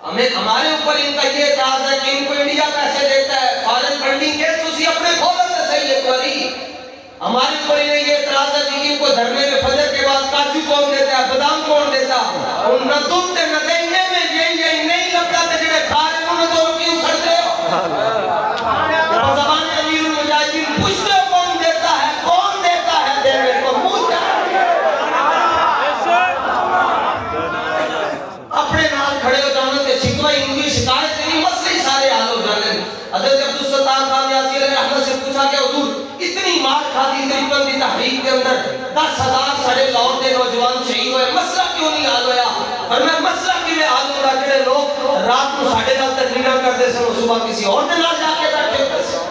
ہمارے اوپر ان کا یہ اعتراض ہے کہ ان کو انڈیا پیسے دیتا ہے فارن فنڈنگ کے تو اسی اپنے کھولوں سے صحیح ہے کوئی ہمارے اوپر انہیں یہ اعتراض ہے کہ ان کو دھرنے میں فجر کے بعد کاجو کون دیتا ہے بادام کون دیتا اور نہ تم تے نہ دینے میں یہ نہیں لگتا تے جڑے کھا رہے انہوں تو کیوں سڑتے ہو زبان امیر المجاہدین پوچھتے ہو کون دیتا ہے دینے کو منہ اپنے نال کھڑے ہو جانا تے شکوہ ان کی شکایت نہیں مسئلے سارے حال ہو جانے حضرت عبدالستار خان یاسر علیہ رحمت سے پوچھا کہ حضور اتنی مار کھاتی تریپن دی تحریک کے اندر 10,000 سڑے لاہور دے نوجوان شہید ہوئے مسئلہ کیوں نہیں حال ہویا فرمایا مسئلہ کیوں حال ہو رہا جڑے لوگ رات کو 9:30 تک نینا کرتے سے وہ صبح کسی اور دن آ جا کے بیٹھے ہوتے سے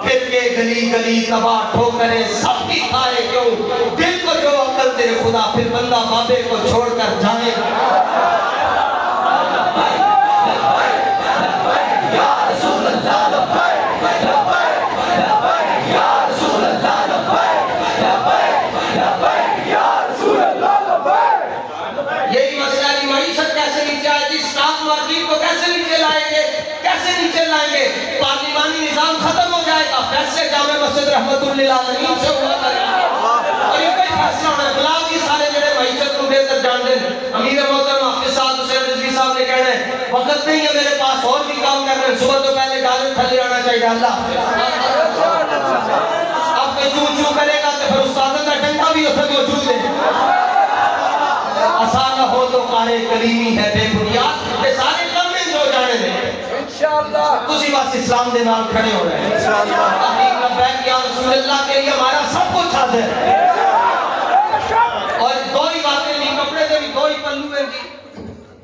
پھر کے گلی گلی تباہ ٹھوکریں سب کی کھائے کیوں دل کو جو عقل تیرے خدا پھر بندہ بابے کو چھوڑ کر جانے یہی مسئلہ ہے معیشت کیسے نیچے آئے گی اسٹاک مارکیٹ کو کیسے نیچے لائیں گے پارلیمانی نظام ختم ہو جائے گا فیصلے جامع مسجد رحمت للعالمین سے ہوا کریں اور یہ کوئی فیصلہ ہونا ہے بلاؤ جی سارے جڑے معیشت کو بہتر جان دیں امیر محترم حافظ صاحب حسین رضوی صاحب نے کہنا ہے وقت نہیں ہے میرے پاس اور بھی کام کرنا ہے صبح تو پہلے ڈالر تھلے آنا چاہیے اللہ اب کوئی چوں کرے گا تو پھر استادوں کا ڈنڈا بھی اتھے موجود ہے آسانہ ہو تو قارئ کریمی ہے بے بنیاد یہ سارے کامیں جو جانے دیں انشاءاللہ تسی بس اسلام دے نال کھڑے ہو رہے ہیں تحریک لبیک یا رسول اللہ کے لیے ہمارا سب کچھ حاضر ہے اور دو ہی باتیں نہیں کپڑے دے بھی دو ہی پہلو ہیں جی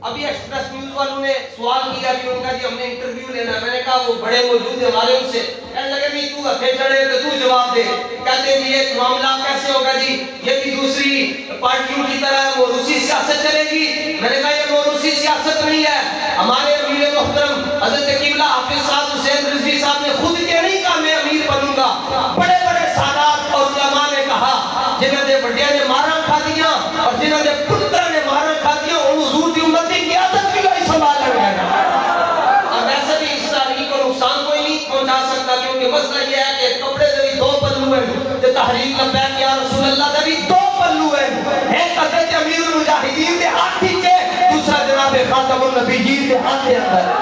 ابھی ایکسپریس نیوز والوں نے سوال کیا جی ان کا جی ہم نے انٹرویو لینا ہے میں نے کہا وہ بڑے موجود ہیں ہمارے ان سے کہنے لگے بھی تو ہتھے چڑھے تو تو جواب دے کہتے جی ایک معاملہ کیسے ہوگا جی یہ بھی دوسری پارٹیوں کی طرح ہے وہ روسی سیاست چلے گی میں نے کہا یہ وہ روسی سیاست نہیں ہے ہمارے امیر محترم حضرت قبلہ حافظ صاحب حسین رضوی صاحب نے خود کے نہیں کہا میں امیر بنوں گا بڑے بڑے سادات اور علماء نے کہا جنہوں نے بڑیاں نے مارا کھا دیا اور جنہوں نے پتر نے مارا کھا دیا اور حضور کی امت کی قیادت بھی کوئی سنبھال رہے ہیں اور ویسے بھی اس تحریک کو نقصان کوئی نہیں پہنچا سکتا کیونکہ مسئلہ یہ ہے کہ کپڑے سے بھی دو پہلو ہیں کہ تحریک لبیک یا رسول اللہ سے بھی دو پہلو ہیں ایک حضرت امیر المجاہدین کے ہاتھ کے دوسرا جناب خاتم النبیین کے ہاتھ کے اندر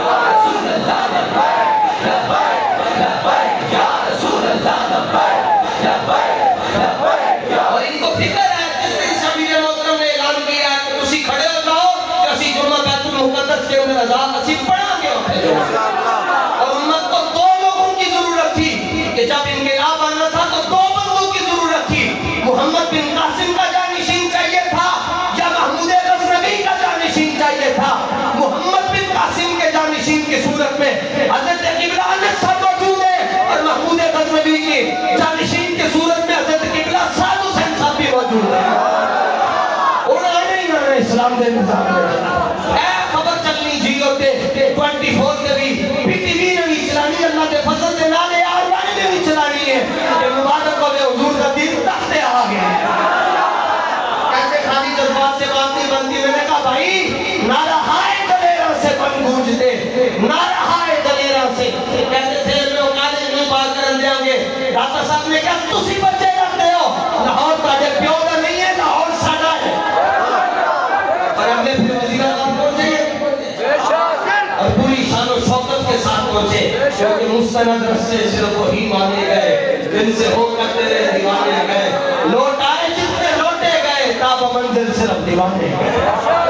یا رسول اللہ لبیک لبیک لبیک یا رسول اللہ لبیک لبیک لبیک اور ان کو فکر ہے جس دن شبیر محترم نے اعلان کیا ہے کہ تسی کھڑے ہو جاؤ کہ اسی جمعہ بیت المقدس کے اندر اذان اسی پڑھا گے اور امت کو دو لوگوں کی ضرورت تھی کہ جب انقلاب آنا تھا تو دو بندوں کی ضرورت تھی محمد بن قاسم کا جانشین چاہیے تھا یا محمود غزنوی کا جانشین چاہیے تھا محمد بن قاسم کے جانشین کی صورت میں حضرت قبلہ انس صاحب موجود ہے اور محمود غزنوی کی جانشین کی صورت میں حضرت قبلہ سعد حسین صاحب بھی موجود ہے اور آنے ہی نہ اسلام دے نظام میں اے خبر چلنی جیو تے 24 کے بھی پی ٹی وی نے بھی چلانی اللہ کے فضل دے نالے آر وانے نے بھی چلانی ہے کہ مبارک کو بے حضور کا دین تختے آ گئے کہتے خالی جذبات سے بات نہیں بنتی میں نے کہا بھائی نعرہ ہائے دلیرہ سے بن گونجتے نعرہ ہائے دلیرہ سے کہتے تھے میں کالج میں پار کرن دیں گے ڈاکٹر صاحب نے کہا تسی بچے رکھتے ہو لاہور تاجے پیو دا نہیں ہے لاہور ساڑا ہے اور ہم نے پھر وزیر اعظم پہنچے اور پوری شان و شوکت کے ساتھ پہنچے کیونکہ مستند رسے صرف وہی مانے گئے دن سے ہو کر تیرے دیوانے گئے لوٹ آئے جتنے لوٹے گئے تاب منزل صرف دیوانے گئے